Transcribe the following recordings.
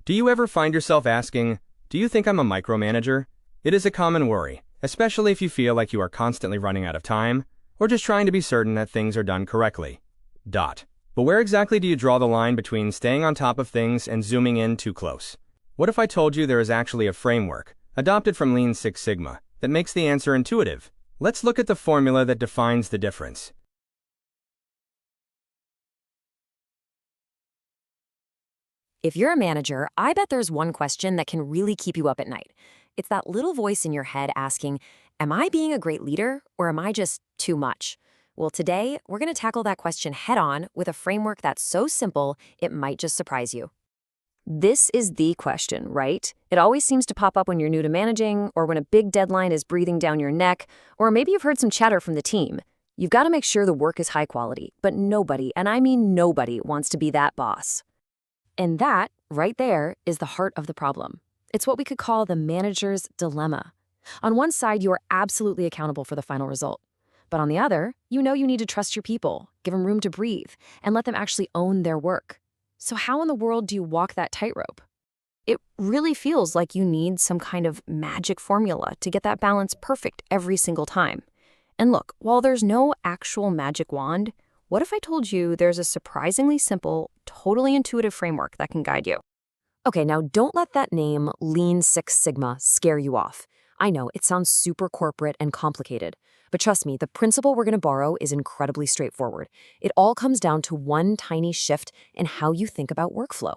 Do you ever find yourself asking, do you think I'm a micromanager? It is a common worry, especially if you feel like you are constantly running out of time, or just trying to be certain that things are done correctly. But where exactly do you draw the line between staying on top of things and zooming in too close? What if I told you there is actually a framework, adopted from Lean Six Sigma, that makes the answer intuitive? Let's look at the formula that defines the difference. If you're a manager, I bet there's one question that can really keep you up at night. It's that little voice in your head asking, am I being a great leader or am I just too much? Well, today, we're going to tackle that question head on with a framework that's so simple, it might just surprise you. This is the question, right? It always seems to pop up when you're new to managing or when a big deadline is breathing down your neck, or maybe you've heard some chatter from the team. You've got to make sure the work is high quality, but nobody, and I mean nobody, wants to be that boss. And that, right there, is the heart of the problem. It's what we could call the manager's dilemma. On one side, you are absolutely accountable for the final result. But on the other, you know you need to trust your people, give them room to breathe, and let them actually own their work. So how in the world do you walk that tightrope? It really feels like you need some kind of magic formula to get that balance perfect every single time. And look, while there's no actual magic wand, what if I told you there's a surprisingly simple, totally intuitive framework that can guide you? Okay, now don't let that name, Lean Six Sigma, scare you off. I know, it sounds super corporate and complicated, but trust me, the principle we're going to borrow is incredibly straightforward. It all comes down to one tiny shift in how you think about workflow.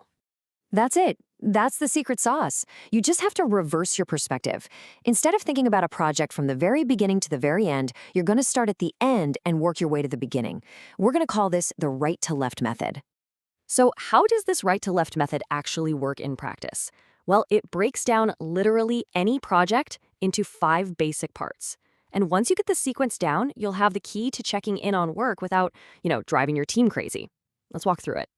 That's it. That's the secret sauce. You just have to reverse your perspective. Instead of thinking about a project from the very beginning to the very end, you're going to start at the end and work your way to the beginning. We're going to call this the right-to-left method. So how does this right-to-left method actually work in practice? Well, it breaks down literally any project into 5 basic parts. And once you get the sequence down, you'll have the key to checking in on work without, driving your team crazy. Let's walk through it.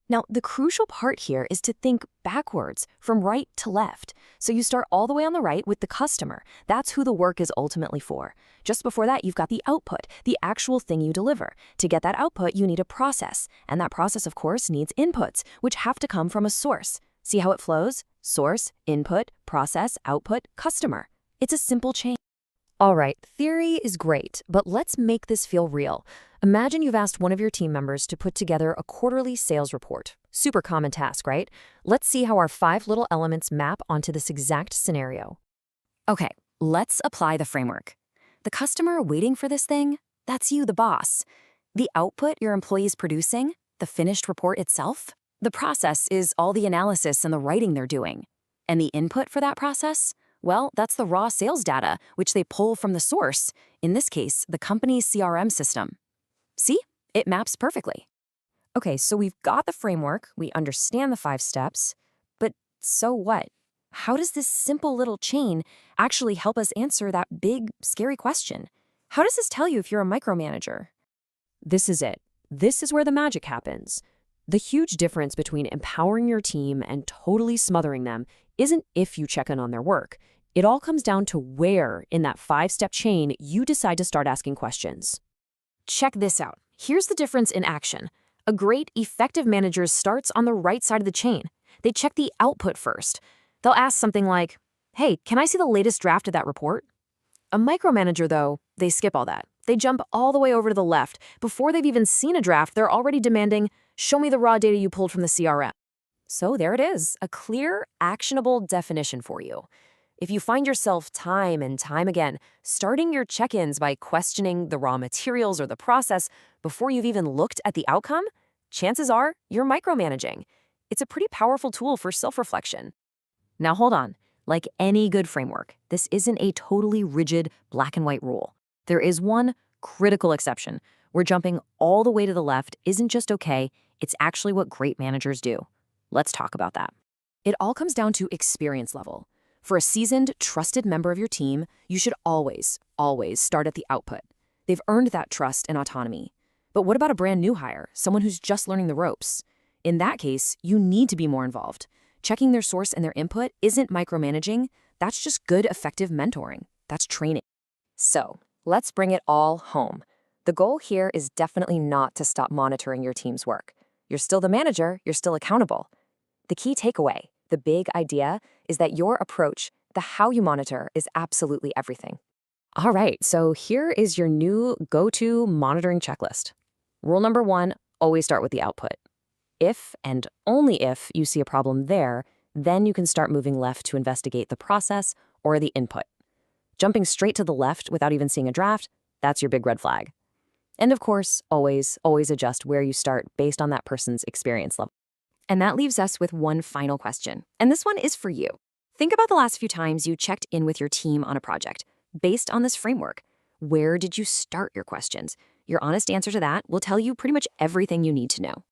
Now, the crucial part here is to think backwards, from right to left. So you start all the way on the right with the customer. That's who the work is ultimately for. Just before that, you've got the output, the actual thing you deliver. To get that output, you need a process. And that process, of course, needs inputs, which have to come from a source. See how it flows? Source, input, process, output, customer. It's a simple chain. All right, theory is great, but let's make this feel real. Imagine you've asked one of your team members to put together a quarterly sales report. Super common task, right? Let's see how our 5 little elements map onto this exact scenario. Okay, let's apply the framework. The customer waiting for this thing? That's you, the boss. The output your employee's producing? The finished report itself? The process is all the analysis and the writing they're doing. And the input for that process? Well, that's the raw sales data, which they pull from the source, in this case, the company's CRM system. See? It maps perfectly. Okay, so we've got the framework, we understand the 5 steps, but so what? How does this simple little chain actually help us answer that big, scary question? How does this tell you if you're a micromanager? This is it. This is where the magic happens. The huge difference between empowering your team and totally smothering them isn't if you check in on their work. It all comes down to where in that 5-step chain you decide to start asking questions. Check this out. Here's the difference in action. A great, effective manager starts on the right side of the chain. They check the output first. They'll ask something like, hey, can I see the latest draft of that report? A micromanager, though, they skip all that. They jump all the way over to the left. Before they've even seen a draft, they're already demanding, show me the raw data you pulled from the CRM. So there it is, a clear, actionable definition for you. If you find yourself time and time again starting your check-ins by questioning the raw materials or the process before you've even looked at the outcome, chances are you're micromanaging. It's a pretty powerful tool for self-reflection. Now hold on. Like any good framework, this isn't a totally rigid black and white rule. There is one critical exception where jumping all the way to the left isn't just okay, it's actually what great managers do. Let's talk about that. It all comes down to experience level. For a seasoned, trusted member of your team, you should always start at the output. They've earned that trust and autonomy. But what about a brand new hire, someone who's just learning the ropes? In that case, you need to be more involved. Checking their source and their input isn't micromanaging. That's just good, effective mentoring. That's training. So, let's bring it all home. The goal here is definitely not to stop monitoring your team's work. You're still the manager, you're still accountable. The key takeaway, the big idea is that your approach, the how you monitor, is absolutely everything. All right, so here is your new go-to monitoring checklist. Rule number 1, always start with the output. If and only if you see a problem there, then you can start moving left to investigate the process or the input. Jumping straight to the left without even seeing a draft, that's your big red flag. And of course, always adjust where you start based on that person's experience level. And that leaves us with one final question. And this one is for you. Think about the last few times you checked in with your team on a project. Based on this framework, where did you start your questions? Your honest answer to that will tell you pretty much everything you need to know.